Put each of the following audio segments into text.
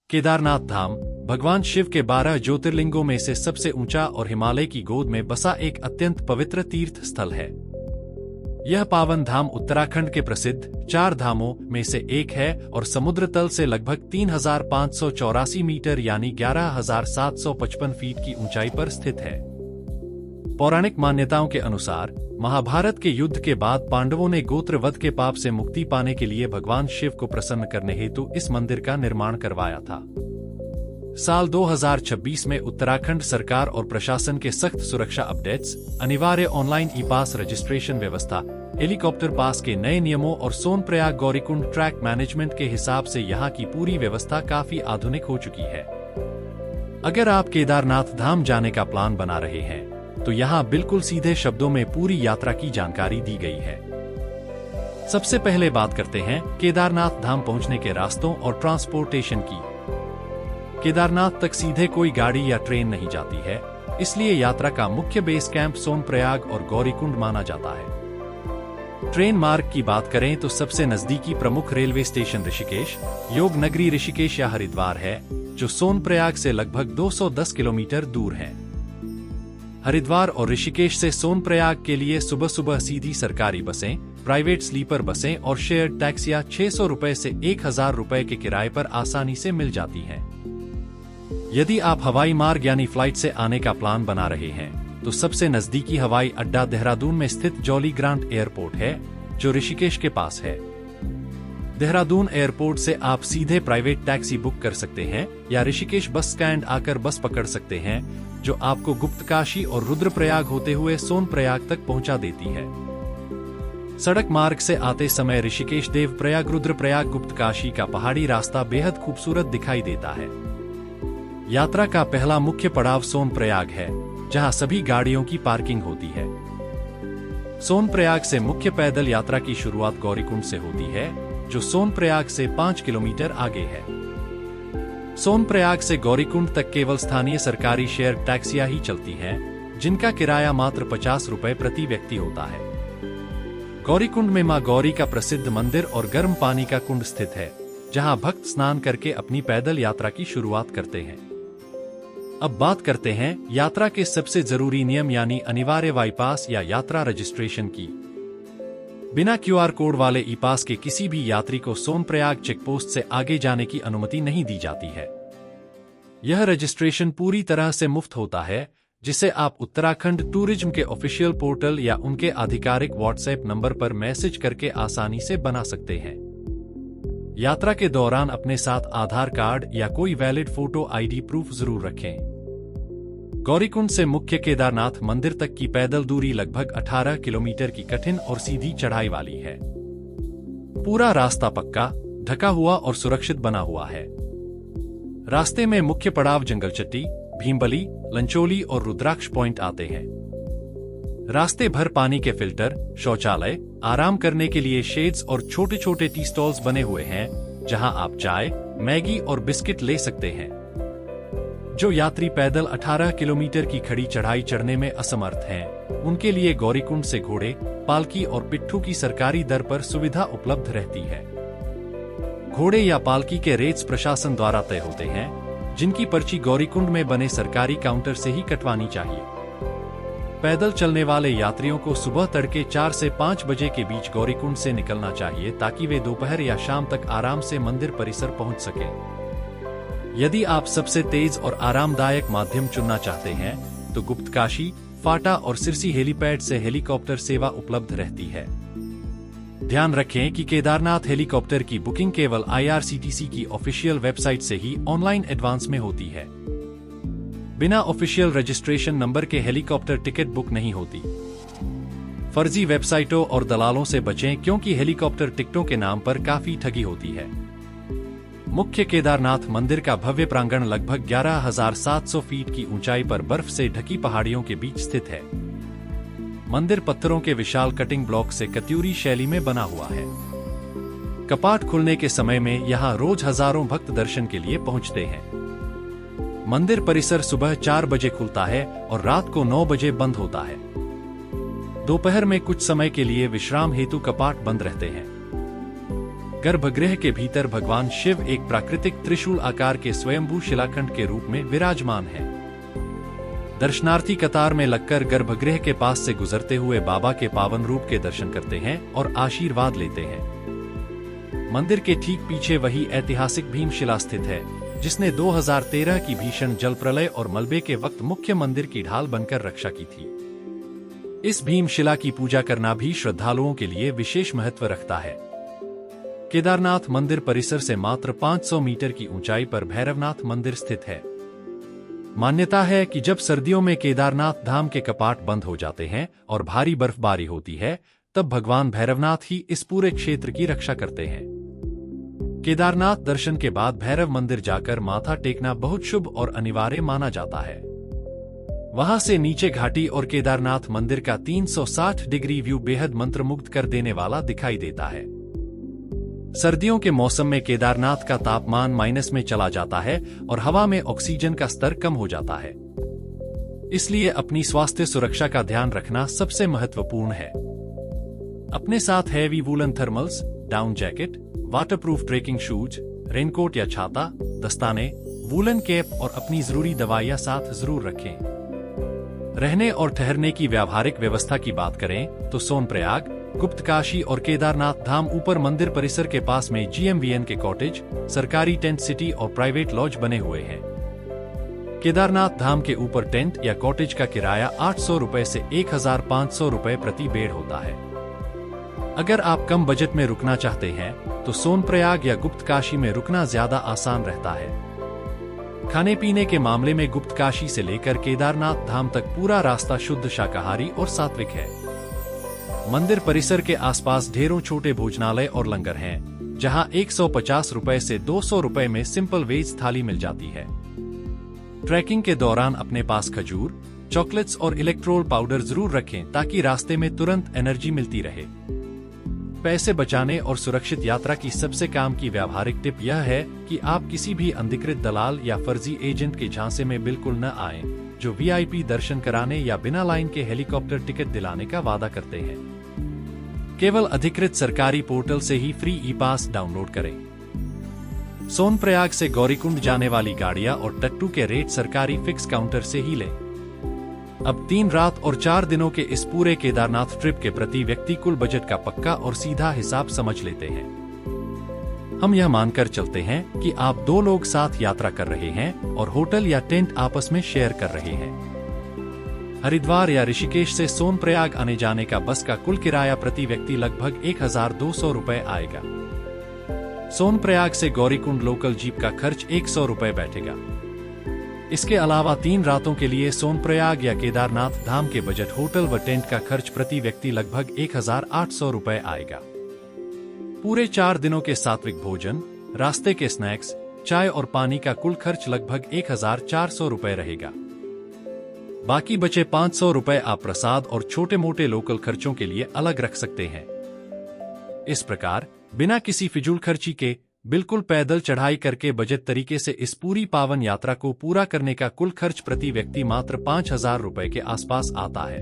केदारनाथ धाम भगवान शिव के 12 ज्योतिर्लिंगों में से सबसे ऊंचा और हिमालय की गोद में बसा एक अत्यंत पवित्र तीर्थ स्थल है। यह पावन धाम उत्तराखंड के प्रसिद्ध 4 धामों में से एक है और समुद्र तल से लगभग 3584 मीटर यानी 11,755 फीट की ऊंचाई पर स्थित है। पौराणिक मान्यताओं के अनुसार महाभारत के युद्ध के बाद पांडवों ने गोत्रवध के पाप से मुक्ति पाने के लिए भगवान शिव को प्रसन्न करने हेतु इस मंदिर का निर्माण करवाया था। साल 2026 में उत्तराखंड सरकार और प्रशासन के सख्त सुरक्षा अपडेट्स, अनिवार्य ऑनलाइन ई पास रजिस्ट्रेशन व्यवस्था, हेलीकॉप्टर पास के नए नियमों और सोनप्रयाग गौरीकुंड ट्रैक मैनेजमेंट के हिसाब से यहाँ की पूरी व्यवस्था काफी आधुनिक हो चुकी है। अगर आप केदारनाथ धाम जाने का प्लान बना रहे हैं तो यहाँ बिल्कुल सीधे शब्दों में पूरी यात्रा की जानकारी दी गई है। सबसे पहले बात करते हैं केदारनाथ धाम पहुँचने के रास्तों और ट्रांसपोर्टेशन की। केदारनाथ तक सीधे कोई गाड़ी या ट्रेन नहीं जाती है, इसलिए यात्रा का मुख्य बेस कैंप सोनप्रयाग और गौरीकुंड माना जाता है। ट्रेन मार्ग की बात करें तो सबसे नजदीकी प्रमुख रेलवे स्टेशन ऋषिकेश, योग नगरी ऋषिकेश या हरिद्वार है, जो सोनप्रयाग से लगभग 210 किलोमीटर दूर है। हरिद्वार और ऋषिकेश से सोनप्रयाग के लिए सुबह सुबह सीधी सरकारी बसें, प्राइवेट स्लीपर बसें और शेयर्ड टैक्सियां 600 रुपए से 1000 रुपए के किराए पर आसानी से मिल जाती हैं। यदि आप हवाई मार्ग यानी फ्लाइट से आने का प्लान बना रहे हैं तो सबसे नजदीकी हवाई अड्डा देहरादून में स्थित जॉली ग्रांट एयरपोर्ट है, जो ऋषिकेश के पास है। देहरादून एयरपोर्ट से आप सीधे प्राइवेट टैक्सी बुक कर सकते हैं या ऋषिकेश बस स्टैंड आकर बस पकड़ सकते हैं, जो आपको गुप्तकाशी और रुद्रप्रयाग होते हुए सोनप्रयाग तक पहुंचा देती है। सड़क मार्ग से आते समय ऋषिकेश देवप्रयाग रुद्रप्रयाग गुप्तकाशी का पहाड़ी रास्ता बेहद खूबसूरत दिखाई देता है। यात्रा का पहला मुख्य पड़ाव सोनप्रयाग है, जहां सभी गाड़ियों की पार्किंग होती है। सोनप्रयाग से मुख्य पैदल यात्रा की शुरुआत गौरीकुंड से होती है, जो सोनप्रयाग से 5 किलोमीटर आगे है। सोनप्रयाग से गौरीकुंड तक केवल स्थानीय सरकारी शेयर टैक्सियां ही चलती हैं, जिनका किराया मात्र 50 रुपए प्रति व्यक्ति होता है। गौरीकुंड में मां गौरी का प्रसिद्ध मंदिर और गर्म पानी का कुंड स्थित है, जहां भक्त स्नान करके अपनी पैदल यात्रा की शुरुआत करते हैं। अब बात करते हैं यात्रा के सबसे जरूरी नियम यानी अनिवार्य वाई पास या यात्रा रजिस्ट्रेशन की। बिना क्यूआर कोड वाले ई पास के किसी भी यात्री को सोनप्रयाग चेकपोस्ट से आगे जाने की अनुमति नहीं दी जाती है। यह रजिस्ट्रेशन पूरी तरह से मुफ्त होता है, जिसे आप उत्तराखंड टूरिज्म के ऑफिशियल पोर्टल या उनके आधिकारिक व्हाट्सएप नंबर पर मैसेज करके आसानी से बना सकते हैं। यात्रा के दौरान अपने साथ आधार कार्ड या कोई वैलिड फोटो आईडी प्रूफ जरूर रखें। गौरीकुंड से मुख्य केदारनाथ मंदिर तक की पैदल दूरी लगभग 18 किलोमीटर की कठिन और सीधी चढ़ाई वाली है। पूरा रास्ता पक्का, ढका हुआ और सुरक्षित बना हुआ है। रास्ते में मुख्य पड़ाव जंगलचट्टी, भीमबली, लंचोली और रुद्राक्ष पॉइंट आते हैं। रास्ते भर पानी के फिल्टर, शौचालय, आराम करने के लिए शेड्स और छोटे छोटे टी स्टॉल्स बने हुए हैं, जहां आप चाय, मैगी और बिस्किट ले सकते हैं। जो यात्री पैदल 18 किलोमीटर की खड़ी चढ़ाई चढ़ने में असमर्थ हैं, उनके लिए गौरीकुंड से घोड़े, पालकी और पिट्ठू की सरकारी दर पर सुविधा उपलब्ध रहती है। घोड़े या पालकी के रेट्स प्रशासन द्वारा तय होते हैं, जिनकी पर्ची गौरीकुंड में बने सरकारी काउंटर से ही कटवानी चाहिए। पैदल चलने वाले यात्रियों को सुबह तड़के 4 से 5 बजे के बीच गौरीकुंड से निकलना चाहिए, ताकि वे दोपहर या शाम तक आराम से मंदिर परिसर पहुंच सकें। यदि आप सबसे तेज और आरामदायक माध्यम चुनना चाहते हैं तो गुप्तकाशी, फाटा और सिरसी हेलीपैड से हेलीकॉप्टर सेवा उपलब्ध रहती है। ध्यान रखें कि केदारनाथ हेलीकॉप्टर की बुकिंग केवल IRCTC की ऑफिशियल वेबसाइट से ही ऑनलाइन एडवांस में होती है। बिना ऑफिशियल रजिस्ट्रेशन नंबर के हेलीकॉप्टर टिकट बुक नहीं होती। फर्जी वेबसाइटों और दलालों से बचें, क्योंकि हेलीकॉप्टर टिकटों के नाम पर काफी ठगी होती है। मुख्य केदारनाथ मंदिर का भव्य प्रांगण लगभग 11,700 फीट की ऊंचाई पर बर्फ से ढकी पहाड़ियों के बीच स्थित है। मंदिर पत्थरों के विशाल कटिंग ब्लॉक से कत्यूरी शैली में बना हुआ है। कपाट खुलने के समय में यहाँ रोज हजारों भक्त दर्शन के लिए पहुँचते हैं। मंदिर परिसर सुबह 4 बजे खुलता है और रात को 9 बजे बंद होता है। दोपहर में कुछ समय के लिए विश्राम हेतु कपाट बंद रहते हैं। गर्भगृह के भीतर भगवान शिव एक प्राकृतिक त्रिशूल आकार के स्वयंभू शिलाखंड के रूप में विराजमान है। दर्शनार्थी कतार में लगकर गर्भगृह के पास से गुजरते हुए बाबा के पावन रूप के दर्शन करते हैं और आशीर्वाद लेते हैं। मंदिर के ठीक पीछे वही ऐतिहासिक भीमशिला स्थित है, जिसने 2013 की भीषण जल प्रलय और मलबे के वक्त मुख्य मंदिर की ढाल बनकर रक्षा की थी। इस भीमशिला की पूजा करना भी श्रद्धालुओं के लिए विशेष महत्व रखता है। केदारनाथ मंदिर परिसर से मात्र 500 मीटर की ऊंचाई पर भैरवनाथ मंदिर स्थित है। मान्यता है कि जब सर्दियों में केदारनाथ धाम के कपाट बंद हो जाते हैं और भारी बर्फबारी होती है, तब भगवान भैरवनाथ ही इस पूरे क्षेत्र की रक्षा करते हैं। केदारनाथ दर्शन के बाद भैरव मंदिर जाकर माथा टेकना बहुत शुभ और अनिवार्य माना जाता है। वहां से नीचे घाटी और केदारनाथ मंदिर का 360 डिग्री व्यू बेहद मंत्रमुग्ध कर देने वाला दिखाई देता है। सर्दियों के मौसम में केदारनाथ का तापमान माइनस में चला जाता है और हवा में ऑक्सीजन का स्तर कम हो जाता है। इसलिए अपनी स्वास्थ्य सुरक्षा का ध्यान रखना सबसे महत्वपूर्ण है। अपने साथ heavy woollen thermals, down jacket, waterproof trekking shoes, raincoat या छाता, दस्ताने, वूलन कैप और अपनी जरूरी दवाइयां साथ जरूर रखें। रहने और ठहरने की व्यावहारिक व्यवस्था की बात करें तो सोनप्रयाग, गुप्तकाशी और केदारनाथ धाम ऊपर मंदिर परिसर के पास में GMVN के कॉटेज, सरकारी टेंट सिटी और प्राइवेट लॉज बने हुए हैं। केदारनाथ धाम के ऊपर टेंट या कॉटेज का किराया 800 रुपए से 1500 रुपए प्रति बेड होता है। अगर आप कम बजट में रुकना चाहते हैं तो सोनप्रयाग या गुप्तकाशी में रुकना ज्यादा आसान रहता है। खाने पीने के मामले में गुप्तकाशी से लेकर केदारनाथ धाम तक पूरा रास्ता शुद्ध शाकाहारी और सात्विक है। मंदिर परिसर के आसपास ढेरों छोटे भोजनालय और लंगर हैं, जहां 150 रुपए से 200 रुपए में सिंपल वेज थाली मिल जाती है। ट्रैकिंग के दौरान अपने पास खजूर, चॉकलेट्स और इलेक्ट्रोल पाउडर जरूर रखें ताकि रास्ते में तुरंत एनर्जी मिलती रहे। पैसे बचाने और सुरक्षित यात्रा की सबसे काम की व्यावहारिक टिप यह है कि आप किसी भी अनधिकृत दलाल या फर्जी एजेंट के झांसे में बिल्कुल न आएं, जो VIP दर्शन कराने या बिना लाइन के हेलीकॉप्टर टिकट दिलाने का वादा करते हैं। केवल अधिकृत सरकारी पोर्टल से ही फ्री ई-पास डाउनलोड करें। सोनप्रयाग से गौरीकुंड जाने वाली गाड़ियां और टट्टू के रेट सरकारी फिक्स काउंटर से ही लें। अब 3 रात और 4 दिनों के इस पूरे केदारनाथ ट्रिप के प्रति व्यक्ति कुल बजट का पक्का और सीधा हिसाब समझ लेते हैं। हम यह मानकर चलते हैं कि आप 2 लोग साथ यात्रा कर रहे हैं और होटल या टेंट आपस में शेयर कर रहे हैं। हरिद्वार या ऋषिकेश से सोनप्रयाग आने जाने का बस का कुल किराया प्रति व्यक्ति लगभग 1200 रुपए आएगा। सोनप्रयाग से गौरीकुंड लोकल जीप का खर्च 100 रुपए बैठेगा। इसके अलावा 3 रातों के लिए सोनप्रयाग या केदारनाथ धाम के बजट होटल व टेंट का खर्च प्रति व्यक्ति लगभग 1800 रुपए आएगा। पूरे 4 दिनों के सात्विक भोजन, रास्ते के स्नैक्स, चाय और पानी का कुल खर्च लगभग 1400 रुपए रहेगा। बाकी बचे 500 रुपए आप प्रसाद और छोटे मोटे लोकल खर्चों के लिए अलग रख सकते हैं। इस प्रकार बिना किसी फिजूल खर्ची के बिल्कुल पैदल चढ़ाई करके बजट तरीके से इस पूरी पावन यात्रा को पूरा करने का कुल खर्च प्रति व्यक्ति मात्र 5000 रुपए के आसपास आता है।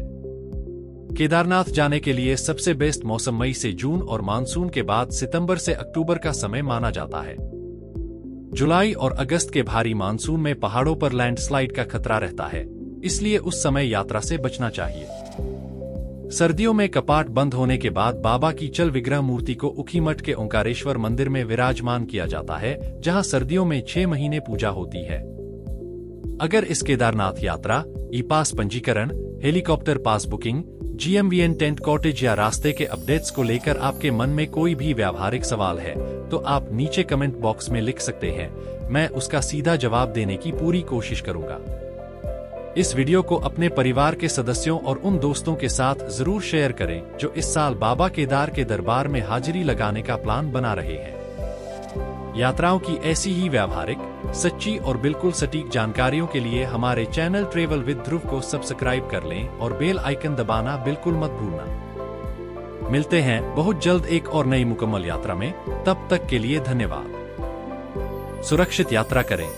केदारनाथ जाने के लिए सबसे बेस्ट मौसम मई से जून और मानसून के बाद सितंबर से अक्टूबर का समय माना जाता है। जुलाई और अगस्त के भारी मानसून में पहाड़ों पर लैंडस्लाइड का खतरा रहता है, इसलिए उस समय यात्रा से बचना चाहिए। सर्दियों में कपाट बंद होने के बाद बाबा की चल विग्रह मूर्ति को उखीमठ के ओंकारेश्वर मंदिर में विराजमान किया जाता है, जहां सर्दियों में 6 महीने पूजा होती है। अगर इस केदारनाथ यात्रा, ई-पास पंजीकरण, हेलीकॉप्टर पास बुकिंग, GMVN टेंट कॉटेज या रास्ते के अपडेट्स को लेकर आपके मन में कोई भी व्यावहारिक सवाल है तो आप नीचे कमेंट बॉक्स में लिख सकते हैं। मैं उसका सीधा जवाब देने की पूरी कोशिश करूंगा। इस वीडियो को अपने परिवार के सदस्यों और उन दोस्तों के साथ जरूर शेयर करें जो इस साल बाबा केदार के दरबार में हाजिरी लगाने का प्लान बना रहे हैं। यात्राओं की ऐसी ही व्यावहारिक, सच्ची और बिल्कुल सटीक जानकारियों के लिए हमारे चैनल ट्रेवल विद ध्रुव को सब्सक्राइब कर लें और बेल आइकन दबाना बिल्कुल मत भूलना। मिलते हैं बहुत जल्द एक और नई मुकम्मल यात्रा में। तब तक के लिए धन्यवाद। सुरक्षित यात्रा करें।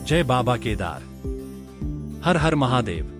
जय बाबा केदार। हर हर महादेव।